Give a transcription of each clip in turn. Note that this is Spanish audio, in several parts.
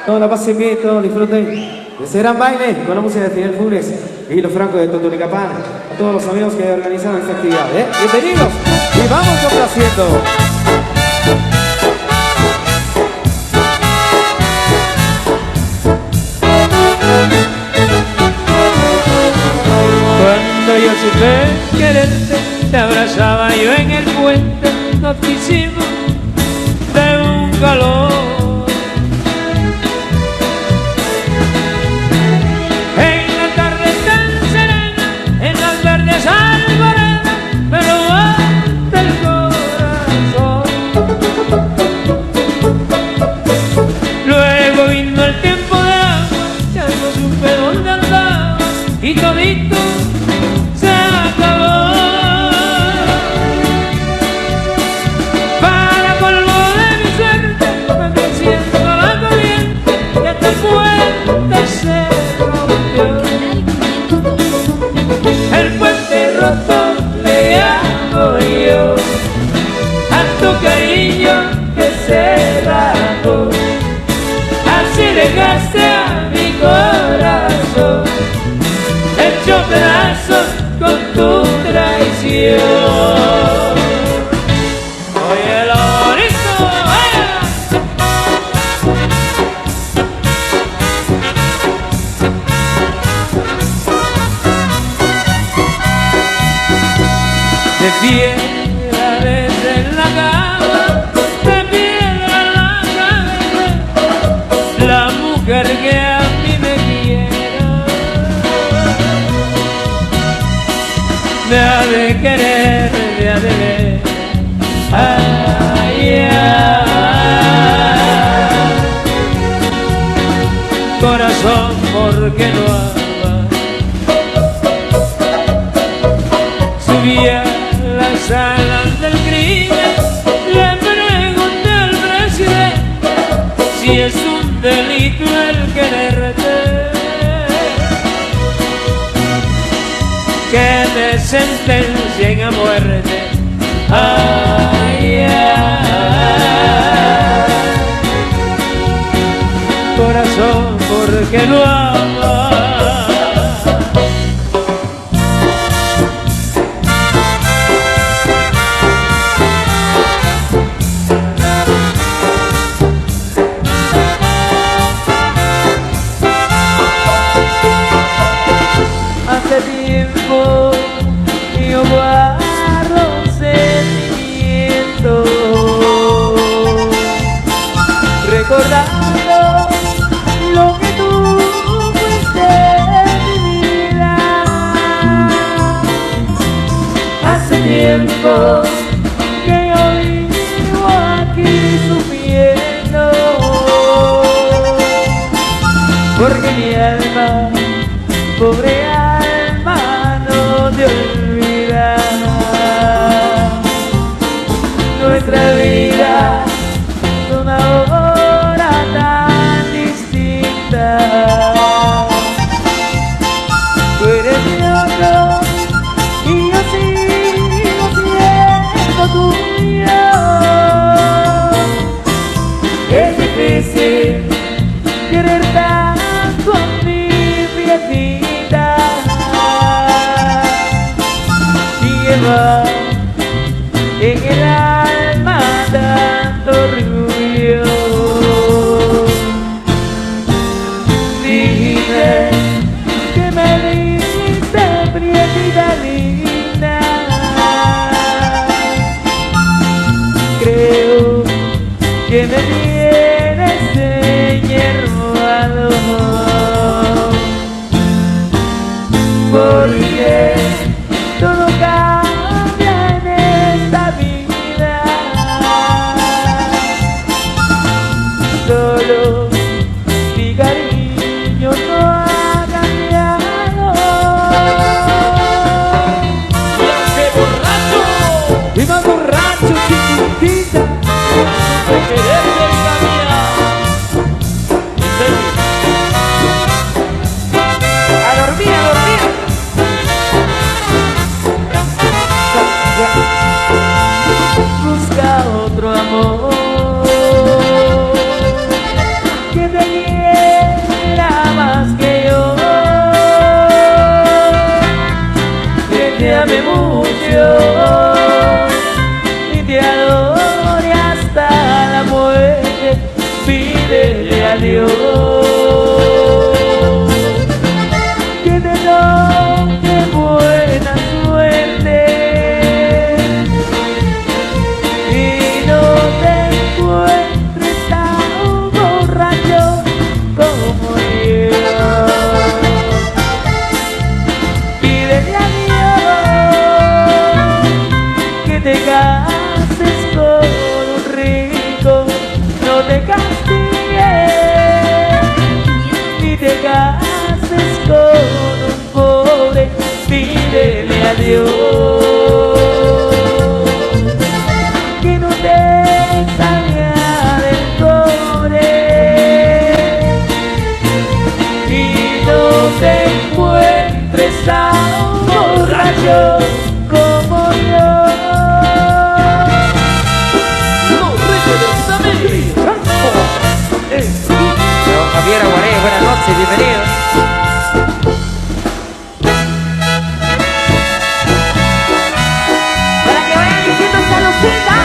Todos la pasen bien, todos disfruten de ese gran baile con la música de Fidel Funes y los Franco de Totonicapán. A todos los amigos que organizaron esta actividad, bienvenidos y vamos complaciendo. Cuando yo supe quererte, te abrazaba yo en el puente, nos quisimos de un calor. En la tarde tan serena, en las verdes alboredas, me robaste el corazón. Luego vino el tiempo de agua, ya no supe dónde andaba y todito se acabó. Para colmo de mi suerte, me creciendo la corriente y hasta el puente se rompió. El puente roto le llamo yo a tu cariño que se rajó. Así dejaste a mi corazón hecho pedazos con tu traición. Oye, Lorito, vaya. De piedra desde la cama, de piedra en la cabeza, la mujer que a mí me quiera me ha de querer, me ha de ver. Ay, ay. Corazón, ¿por qué no amas? Subí a las salas del crimen, le pregunté al presidente si es un delito el quererte, que me sentencien a muerte. Ay, ay. Corazón, ¿por qué no amas? Hace tiempo yo guardo sentimientos, recordando lo que tú fuiste en mi vida. Hace tiempo que yo vivo aquí sufriendo, porque mi alma, pobre alma, no te olvidará. Nuestra vida es una hora tan distinta. Tú eres mi otro y yo sigo siendo tuyo. Es difícil querer tanto a mi piecita. ame mucho y te adore hasta la muerte, pídele a Dios que te toque buena suerte y no te encuentres tan borracho como yo. Pídele a Dios que te cases con un rico, no te castigues ni te cases con un pobre. Pídele a Dios que no te salga del cobre y no te encuentres a un borracho como yo. Don Javier Aguaré, buenas noches, bienvenido. Para que vayan diciendo saludcita,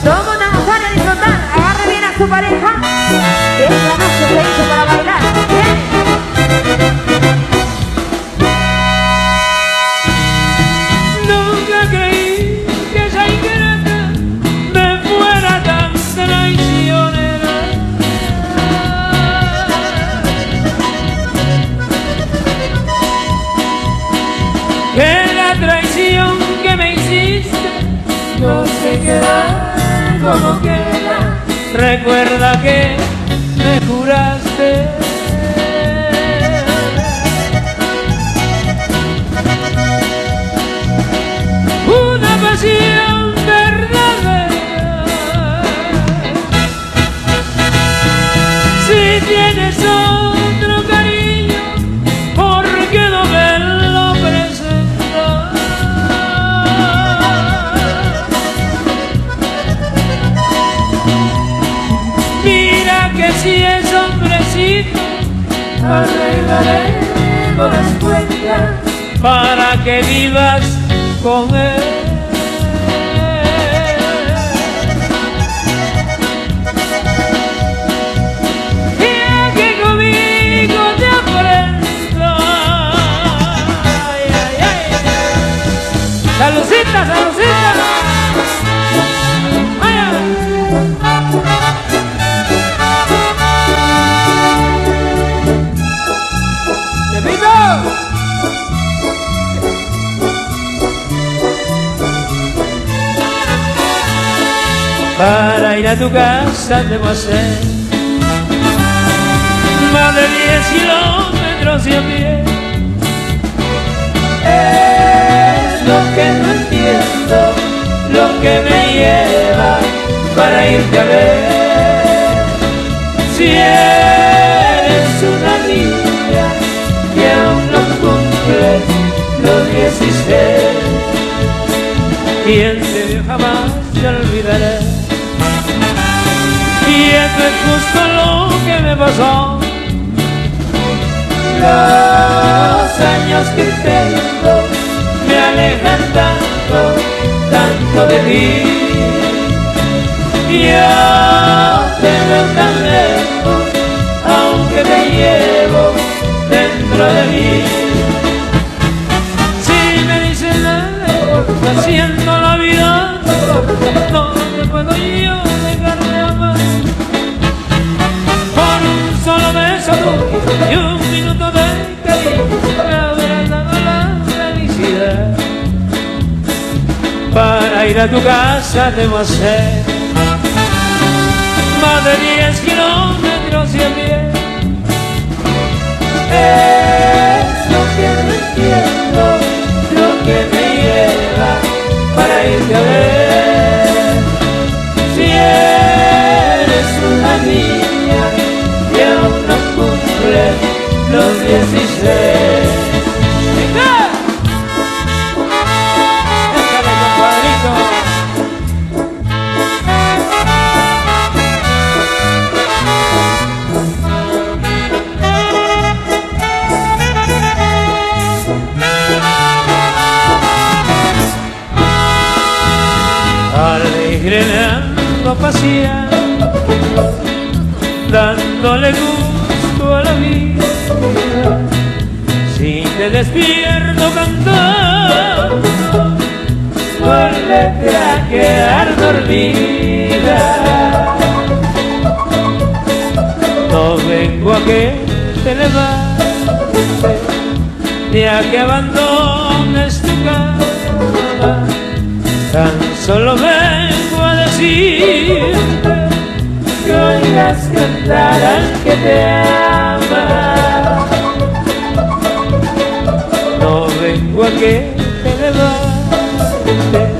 todo el mundo nos van a disfrutar. Agarre bien a su pareja, que esta noche se hizo para bailar. ¿Bien? Nunca creí que esa ingrata me fuera tan traicionera. Que la traición que me hiciste no se queda como queda. Recuerda que me juraste una pasión verdadera. Si tienes otro cariño, ¿por qué no me lo presentas? Mira que si es hombrecito, arreglaremos las cuentas para que vivas con él. Y que conmigo te aprendo. Ay, ay, ay. Salucita, salucita. Ay, ay. ¡Repito! Para ir a tu casa debo hacer más de 10 kilómetros y a pie. Es lo que no entiendo, lo que me lleva para irte a ver. Si eres una niña que aún no cumple los 16, quien te vio jamás te olvidaré. Y esto es justo lo que me pasó. Los años que tengo me alejan tanto, tanto de ti. Yo te veo tan lejos, aunque te llevo dentro de mí. Si me dices lejos, haciendo la vida, no te puedo yo dejar de amar. Por un solo beso y un minuto de cariño me habrás dado la felicidad. Para ir a tu casa debo hacer más de 10 kilómetros y a pie. Es lo que no entiendo, lo que me lleva para irte a ver. Si eres una niña que aún no cumple los 16. ¡Venga! ¡Déjale, compadrito! dándole gusto a la vida. Si te despierto cantando, vuélvete a quedar dormida. No vengo a que te levantes ni a que abandones tu cama. Tan solo vengo a decirte que oigas cantar al que te ama. No vengo a que te levantes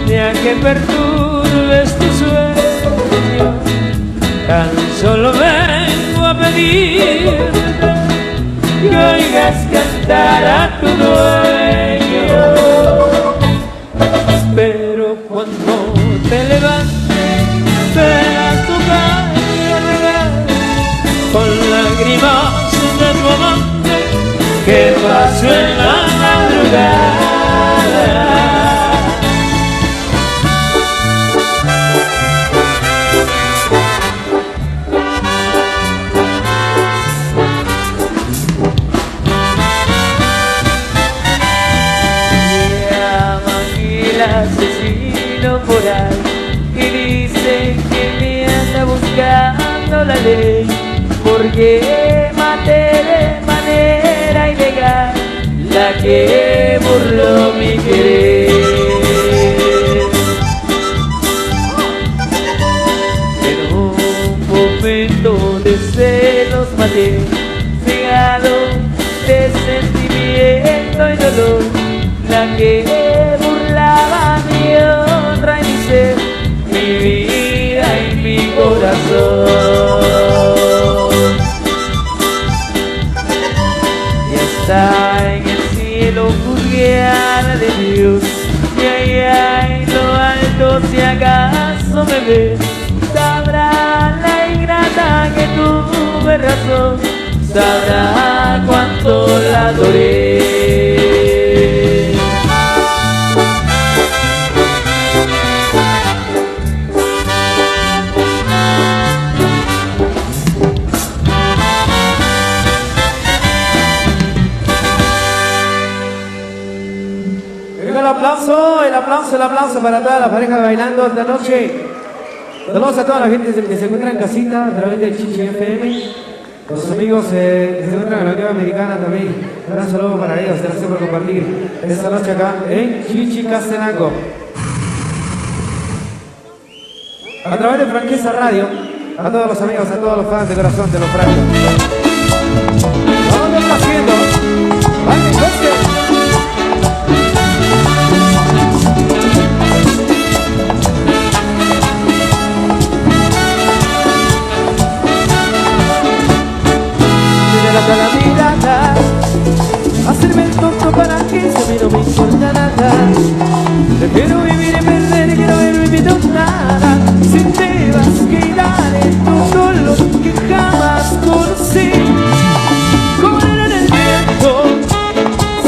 ni a que perturbes tu sueño. Tan solo vengo a pedirte que oigas cantar a tu dueño. Pero cuando te levantes, verás tu calle regar con lágrimas de tu amante que pasó en la madrugada. Asesino por ahí y dice que me anda buscando la ley porque maté de manera ilegal la que burló mi querer. En un momento de celos maté, cegado de sentimiento y dolor, la que burlaba mi honra y mi ser, mi vida y mi corazón. Y está en el cielo juzgada de Dios, y allá en lo alto si acaso me ve, sabrá la ingrata que tuve razón, sabrá cuánto la adoré. El aplauso para toda la pareja bailando esta noche. Saludos a toda la gente que se encuentra en casita a través de Chichi FM. Los amigos que se encuentran en la Unión Americana también. Un gran saludo para ellos. Gracias por compartir esta noche acá en Chichicastenango. A través de Franqueza Radio, a todos los amigos, a todos los fans de corazón de los francos. Vamos haciendo. ¡Vale, coche! La mirada, hacerme el tonto para que si a mí no me importa nada. Quiero vivir y perder, quiero haber vivido nada. Si te vas a quedar en tu dolor que jamás conocí. Correr en el viento,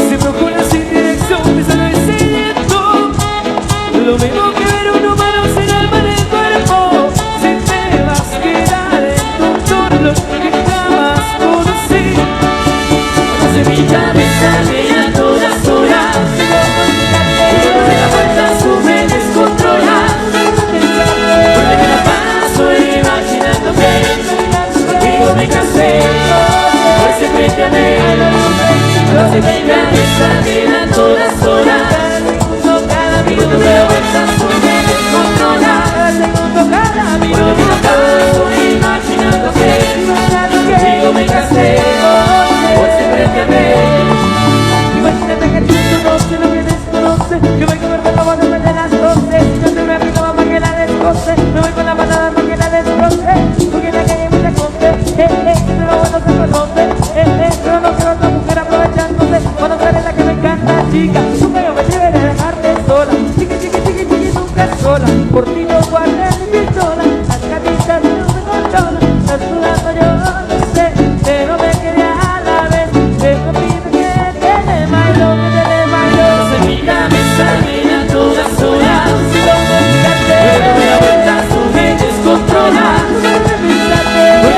siempre oculas sin dirección, pensando en ese viento. Lo mismo que ver un humano sin alma en el cuerpo. Si te vas a quedar en tu dolor que jamás conocí. Mi cabeza llena todas horas, de la vuelta su mente descontrola, porque me la paso imaginándome, contigo me casé, por siempre te amé. Entonces mi cabeza llena todas horas, cada minuto de la vuelta su mente descontrola, porque me la paso imaginándome, contigo me casé. Cuéntame que tú conoces lo que desconoces, que voy a comerme la boda de las 12. Yo te me aplico para que la descoce, me voy con la banana para que la descoce, porque en la calle me la conté, pero bueno se conoce, pero no quiero otra mujer aprovechándose, cuando sale la que me encanta, chica, nunca yo me lleve de dejarte sola, chiqui, chiqui, chiqui, chiqui, nunca sola, por ti no guardé mi pistola, las camisas no me controlan, las sudando yo no sé, pero me quedé a la vez, pero pide que te bailo, mi cabeza llena todas horas, pero me da vuelta su mente descontrola, porque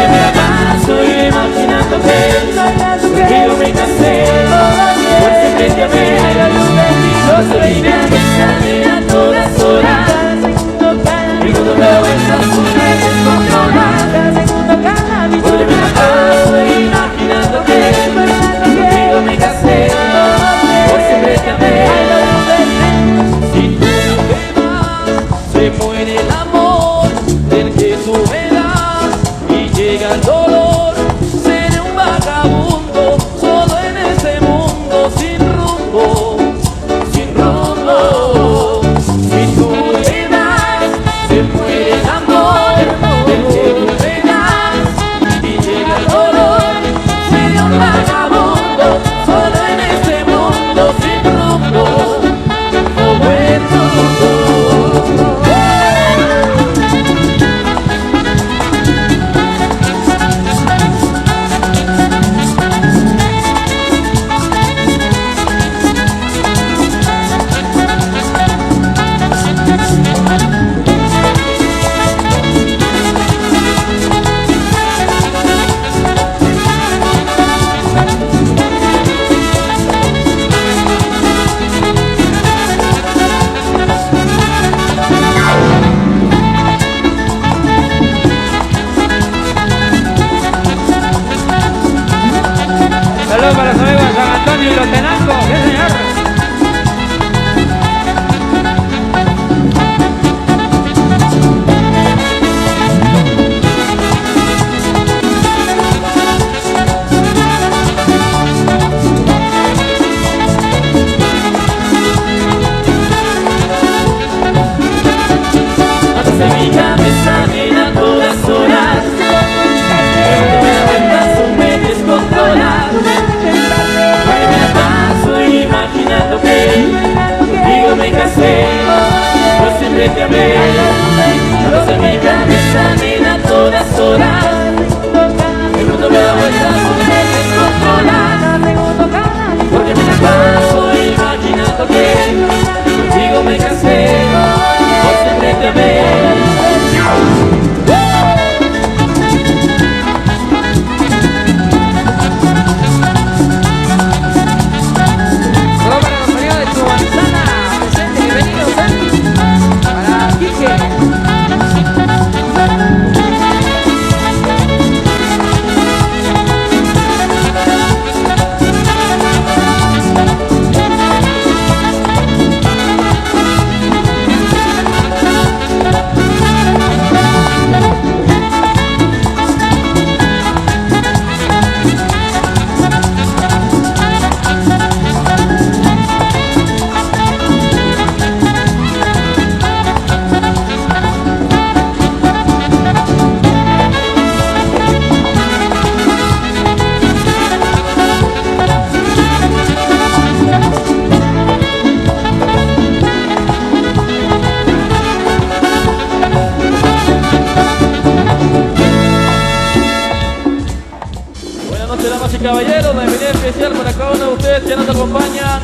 noche, damas y caballeros, una bienvenida especial para cada uno de ustedes que nos acompañan.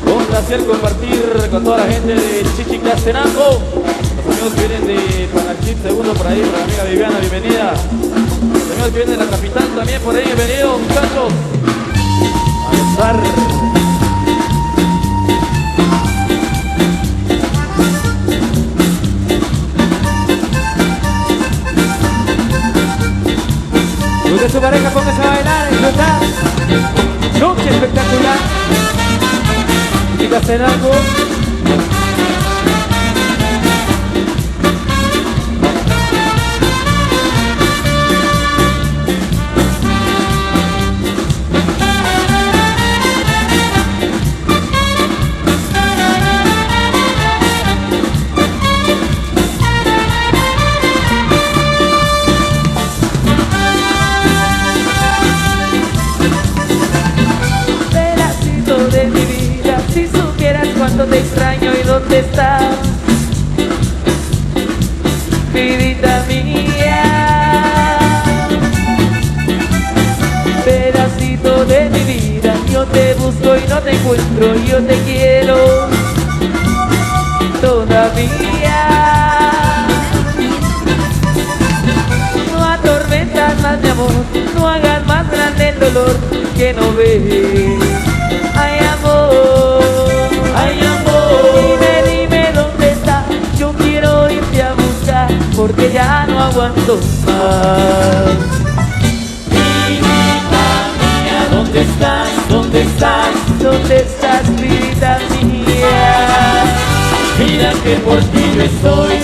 Un placer compartir con toda la gente de Chichicastenango. Los amigos que vienen de Panachit, segundo por ahí, para la amiga Viviana, bienvenida. Los amigos que vienen de la capital también por ahí, bienvenidos, muchachos. A gozar. Busque su pareja, póngase a bailar, disfrutar. Noche espectacular. Chichicastenango. Cuánto te extraño y dónde estás, vidita mía. Pedacito de mi vida, yo te busco y no te encuentro, yo te quiero todavía. No atormentas más mi amor, no hagas más grande el dolor que no ves. Ay amor, ay amor, dime dónde estás, yo quiero irte a buscar, porque ya no aguanto más. Vidita mía, ¿dónde estás? ¿Dónde estás? ¿Dónde estás, vidita mía? Mira que por ti yo estoy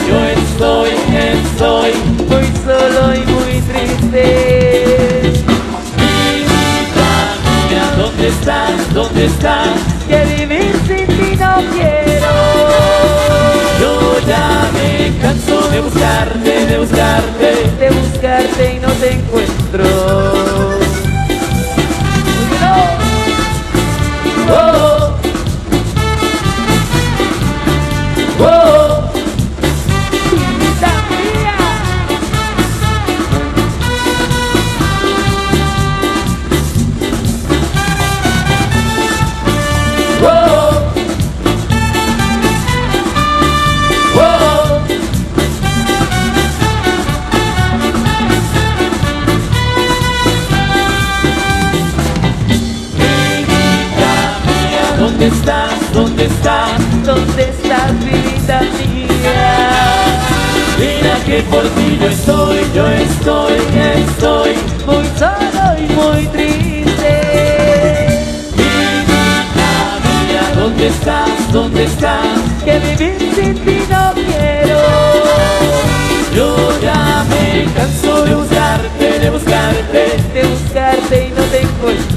muy solo y muy triste. ¿Dónde estás? ¿Dónde estás? Que vivir sin ti no quiero. Yo ya me canso de buscarte, de buscarte y no te encuentro. Oh, oh, oh. Vidita mía. ¿Dónde estás? ¿Dónde estás? ¿Dónde estás, vidita mía? Mira que por ti yo estoy muy solo y muy triste. Vidita mía, ¿dónde estás? ¿Dónde estás? Que vivir sin ti no quiero. Yo ya me canso de buscarte y no te encuentro.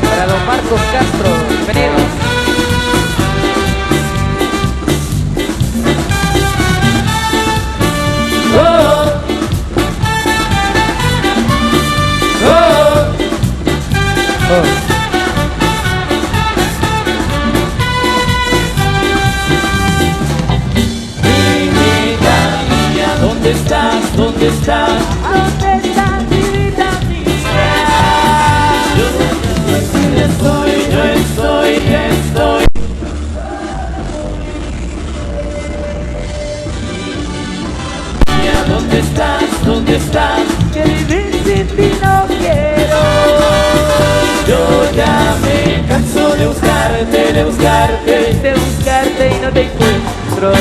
Para don Marcos Castro, bienvenidos. ¿Dónde estás? ¿Dónde estás? ¿Dónde estás, vidita mía? Yo estoy. ¿Dónde estás? ¿Dónde estás? Que vivir sin ti no quiero. Yo ya me canso de buscarte y no te encuentro.